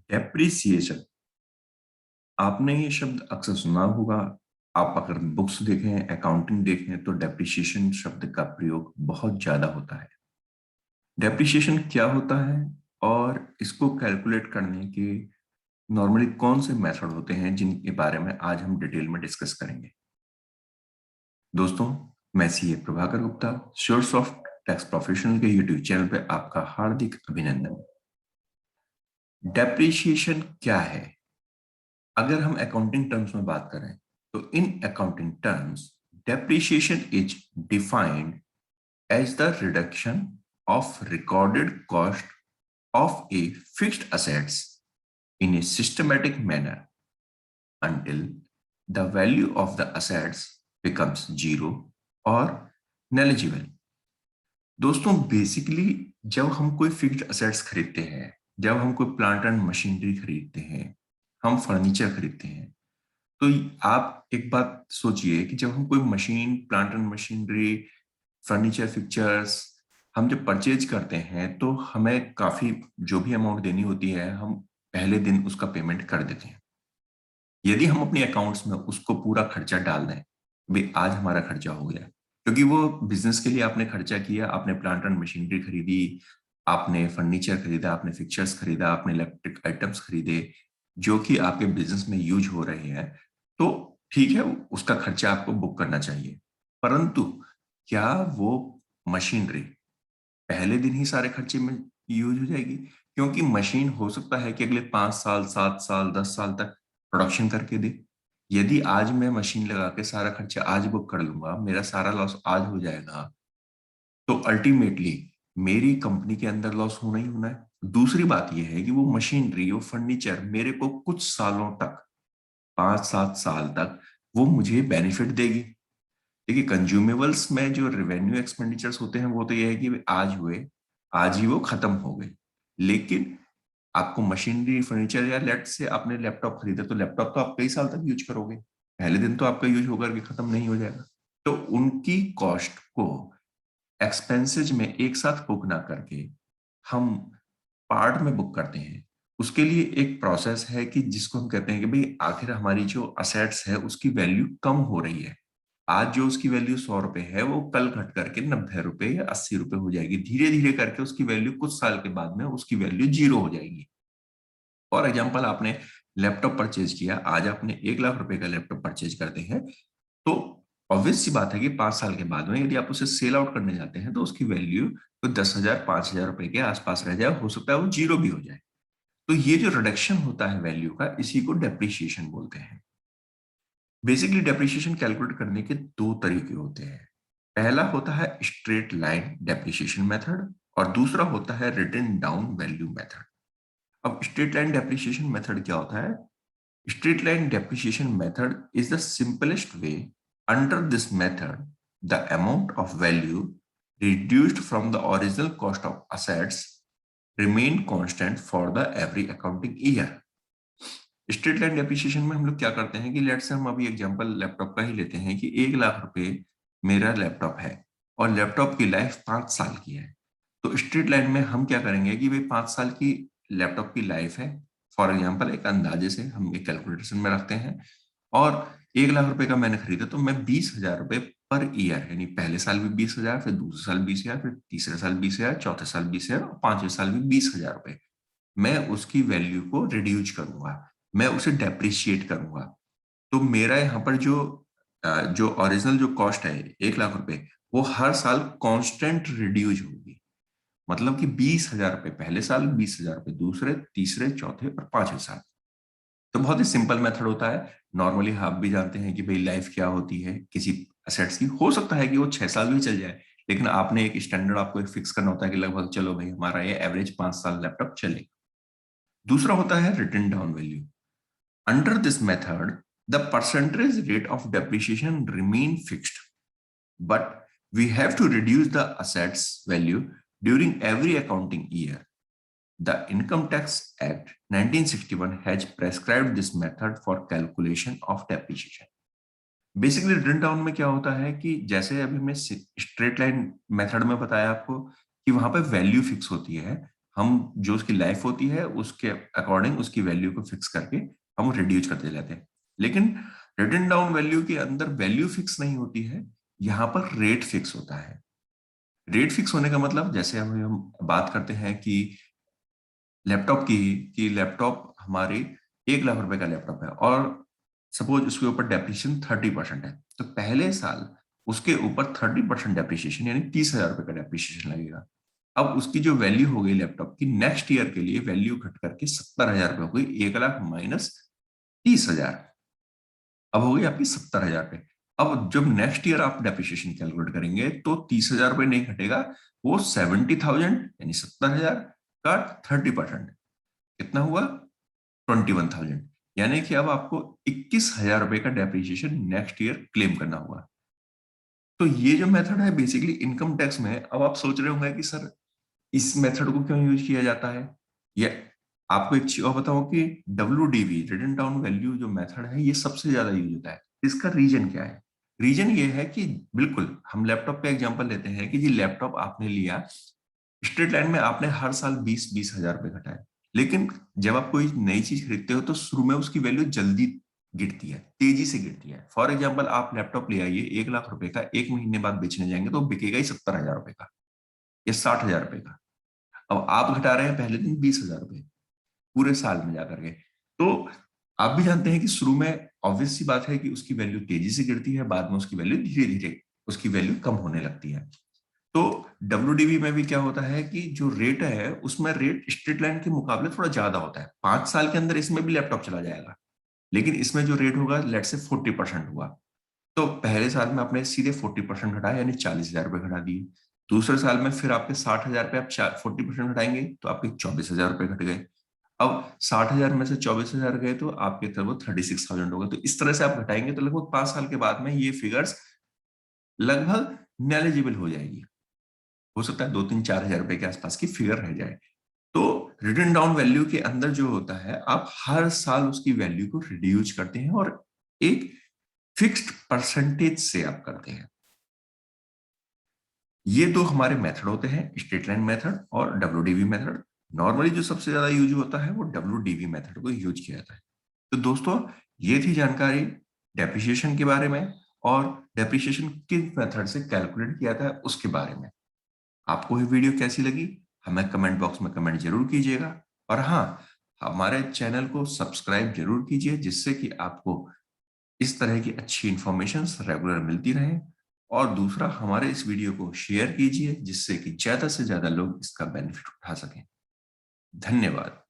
Depreciation, आपने ये शब्द अक्सर सुना होगा। आप अगर बुक्स देखें, अकाउंटिंग देखें, तो डेप्रिसिएशन शब्द का प्रयोग बहुत ज्यादा होता है। डेप्रिसिएशन क्या होता है और इसको कैलकुलेट करने के नॉर्मली कौन से मेथड होते हैं, जिनके बारे में आज हम डिटेल में डिस्कस करेंगे। दोस्तों, मैं CA Prabhakar Gupta, Suresoft tax professional के यूट्यूब चैनल पे आपका हार्दिक अभिनंदन। डेप्रिसिएशन क्या है? अगर हम अकाउंटिंग टर्म्स में बात करें तो in accounting terms depreciation is defined as the reduction of recorded cost of a fixed assets in a systematic manner until the value of the assets becomes zero or negligible। दोस्तों, basically जब हम कोई fixed assets खरीदते हैं, जब हम कोई plant and machinery खरीदते हैं, हम फर्नीचर खरीदते हैं, तो आप एक बात सोचिए कि जब हम कोई machine, plant and machinery, furniture, fixtures हम जब परचेज करते हैं तो हमें काफी जो भी अमाउंट देनी होती है, हम पहले दिन उसका पेमेंट कर देते हैं। यदि हम अपने अकाउंट्स में उसको पूरा खर्चा डाल दें, भाई आज हमारा खर्चा हो गया, क्योंकि वो बिजनेस के लिए आपने खर्चा किया, आपने प्लांट एंड मशीनरी खरीदी, आपने फर्नीचर खरीदा, आपने फिक्चर्स खरीदा, आपने इलेक्ट्रिक आइटम्स खरीदे जो कि आपके बिजनेस में यूज हो रहे हैं, तो ठीक है, उसका खर्चा आपको बुक करना चाहिए। परंतु क्या वो मशीनरी पहले दिन ही सारे खर्चे में यूज हो जाएगी? क्योंकि मशीन हो सकता है कि अगले 5 साल, 7 साल, 10 साल तक प्रोडक्शन करके दे। यदि आज मैं मशीन लगा के सारा खर्चा आज बुक कर लूंगा, मेरा सारा लॉस आज हो जाएगा, तो अल्टीमेटली मेरी कंपनी के अंदर लॉस होना ही होना है। दूसरी बात यह है कि वो मशीनरी, वो फर्नीचर मेरे को कुछ सालों तक, 5-7 साल तक वो मुझे बेनिफिट देगी। देखिए, कंज्यूमेबल्स में जो रेवेन्यू एक्सपेंडिचर्स होते हैं वो तो ये है कि आज हुए, आज ही वो खत्म हो गए। लेकिन आपको मशीनरी, फर्नीचर, या लेट से आपने लैपटॉप खरीदा, तो लैपटॉप तो आप कई साल तक यूज करोगे, पहले दिन तो आपका यूज होकर के खत्म नहीं हो जाएगा। तो उनकी कॉस्ट को एक्सपेंसेज में एक साथ बुक ना करके हम पार्ट में बुक करते हैं। उसके लिए एक प्रोसेस है कि जिसको हम कहते हैं कि भाई आखिर हमारी जो असेट्स है उसकी वैल्यू कम हो रही है। आज जो उसकी वैल्यू 100 रुपए है, वो कल घट करके 90 रुपए या 80 रुपए हो जाएगी। धीरे धीरे करके उसकी वैल्यू कुछ साल के बाद में उसकी वैल्यू जीरो हो जाएगी। फॉर एग्जाम्पल, आपने लैपटॉप परचेज किया, आज आपने 1 लाख रुपए का लैपटॉप परचेज करते हैं, तो ऑब्वियस सी बात है कि 5 साल के बाद में यदि आप उसे सेल आउट करने जाते हैं तो उसकी वैल्यू तो 10,000, 5,000 रुपए के आसपास रह जाए, हो सकता है वो जीरो भी हो जाए। तो ये जो रिडक्शन होता है वैल्यू का, इसी को डेप्रिसिएशन बोलते हैं। बेसिकली डेप्रिसिएशन कैलकुलेट करने के दो तरीके होते हैं। पहला होता है स्ट्रेट लाइन डेप्रिसिएशन मेथड और दूसरा होता है रिटन डाउन वैल्यू मेथड। अब स्ट्रेट लाइन डेप्रिसिएशन मेथड क्या होता है? Straight line depreciation method is the simplest way. Under this method, the amount of value reduced from the original cost of assets remain constant for the every accounting year. Straight line depreciation में हम लोग क्या करते हैं कि late से हम अभी एग्जांपल लैपटॉप का ही लेते हैं कि 1 लाख रुपए मेरा लैपटॉप है और लैपटॉप की लाइफ 5 साल की है। तो स्ट्रेट लाइन में हम क्या करेंगे कि भाई 5 साल की लैपटॉप की लाइफ है, फॉर एग्जाम्पल एक अंदाजे से हम एक कैलकुलेशन में रखते हैं, और 1 लाख रुपए का मैंने खरीदा, तो मैं 20,000 रुपए पर ईयर, यानी पहले साल भी 20,000, फिर दूसरे साल 20,000, फिर तीसरे साल 20,000, चौथे साल 20,000 और पांचवें साल भी 20,000 रुपए, मैं उसकी वैल्यू को रिड्यूस करूंगा, मैं उसे डेप्रिशिएट करूंगा। तो मेरा यहाँ पर जो ओरिजिनल जो कॉस्ट है 1 लाख रुपए, वो हर साल कांस्टेंट रिड्यूस होगी। मतलब कि 20,000 रुपए पहले साल, 20,000 रुपए दूसरे, तीसरे, चौथे और पांचवें साल। तो बहुत ही सिंपल मेथड होता है। नॉर्मली आप भी जानते हैं कि भाई लाइफ क्या होती है किसी असेट्स की। हो सकता है कि वो 6 साल भी चल जाए, लेकिन आपने एक स्टैंडर्ड आपको एक फिक्स करना होता है कि लगभग चलो भाई हमारा ये एवरेज 5 साल लैपटॉप चले। दूसरा होता है written down value. Under this method the percentage rate of depreciation remain fixed, but we have to reduce the assets value during every accounting year. The Income Tax Act 1961 has prescribed this method for calculation of depreciation. Basically return down में क्या होता है कि जैसे अभी मैं straight line method में बताया आपको कि वहां पे वैल्यू फिक्स होती है, हम जो उसकी लाइफ होती है उसके अकॉर्डिंग उसकी वैल्यू को फिक्स करके हम रिड्यूस करते जाते हैं। लेकिन रिटन डाउन वैल्यू के अंदर वैल्यू फिक्स नहीं होती है, यहाँ पर रेट फिक्स होता है। रेट फिक्स होने का मतलब जैसे हम बात करते हैं कि लैपटॉप की, कि लैपटॉप हमारी 1 लाख रुपए का लैपटॉप है और सपोज उसके ऊपर डेप्रिसिएशन 30% है, तो पहले साल उसके ऊपर 30% डेप्रिसिएशन यानी 30,000 रुपए का डेप्रिसिएशन लगेगा। अब उसकी जो वैल्यू हो गई लैपटॉप की, नेक्स्ट ईयर के लिए वैल्यू घट करके 70,000 रुपए हो गई। 1 लाख माइनस 30,000, अब हो गई आपकी 70,000 रुपए। अब जब नेक्स्ट ईयर आप डेप्रिसिएशन कैलकुलेट करेंगे तो 30,000 रुपए नहीं घटेगा, वो 70,000 यानी 70,000 का 30% कितना हुआ 21,000, यानी कि अब आपको 21,000 रुपए का डेप्रिसिएशन नेक्स्ट ईयर क्लेम करना होगा। तो ये जो मेथड है बेसिकली इनकम टैक्स में है। अब आप सोच रहे होंगे कि सर इस मेथड को क्यों यूज किया जाता है, ये आपको एक चीज और बताऊं कि WDV रिटन डाउन वैल्यू जो मेथड है ये सबसे ज्यादा यूज होता है। इसका रीजन क्या है? रीजन ये है कि बिल्कुल हम लैपटॉप पे एग्जांपल लेते हैं कि जी लैपटॉप आपने लिया, स्ट्रेट लाइन में आपने हर साल 20-20 हजार रुपए घटाए, लेकिन जब आप कोई नई चीज खरीदते हो तो शुरू में उसकी वैल्यू जल्दी गिरती है, तेजी से गिरती है। फॉर एग्जाम्पल आप लैपटॉप ले आइए 1 लाख रुपए का, 1 महीने बाद बेचने जाएंगे तो बिकेगा ही 70,000 रुपए का या 60,000 रुपए का। अब आप घटा रहे हैं पहले दिन 20,000 रुपए पूरे साल में जाकर के। तो आप भी जानते हैं कि शुरू में ऑब्वियस सी बात है कि उसकी वैल्यू तेजी से गिरती है, बाद में उसकी वैल्यू धीरे धीरे उसकी वैल्यू कम होने लगती है। तो WDV में भी क्या होता है कि जो रेट है उसमें रेट स्ट्रेट लाइन के मुकाबले थोड़ा ज्यादा होता है। 5 साल के अंदर इसमें भी लैपटॉप चला जाएगा, लेकिन इसमें जो रेट होगा लेट से 40% हुआ, तो पहले साल में आपने सीधे 40% घटाया यानी 40,000 रुपए घटा दिए। दूसरे साल में फिर आपके 60,000 पे आप 40% घटाएंगे तो आपके 24,000 रुपए घट गए। अब 60,000 में से 24,000 गए तो आपके तरफ वो 36,000 हो गए। तो इस तरह से आप घटाएंगे तो लगभग 5 साल के बाद में ये फिगर्स लगभग नेलिजिबल हो जाएगी। हो सकता है 2-3-4 हजार रुपए के आसपास की फिगर रह जाए। तो रिटन डाउन वैल्यू के अंदर जो होता है आप हर साल उसकी वैल्यू को रिड्यूस करते हैं और एक फिक्स्ड परसेंटेज से आप करते हैं। ये दो हमारे मेथड होते हैं, स्ट्रेट लाइन मेथड और WDV मेथड। नॉर्मली जो सबसे ज्यादा यूज होता है वो WDV मेथड को यूज किया जाता है। तो दोस्तों ये थी जानकारी डेप्रिसिएशन के बारे में और डेप्रिसिएशन किस मेथड से कैलकुलेट किया था उसके बारे में। आपको ये वीडियो कैसी लगी हमें कमेंट बॉक्स में कमेंट जरूर कीजिएगा। और हाँ, हमारे चैनल को सब्सक्राइब जरूर कीजिए जिससे कि आपको इस तरह की अच्छी इंफॉर्मेशन रेगुलर मिलती रहे। और दूसरा हमारे इस वीडियो को शेयर कीजिए जिससे कि ज्यादा से ज्यादा लोग इसका बेनिफिट उठा सकें। धन्यवाद।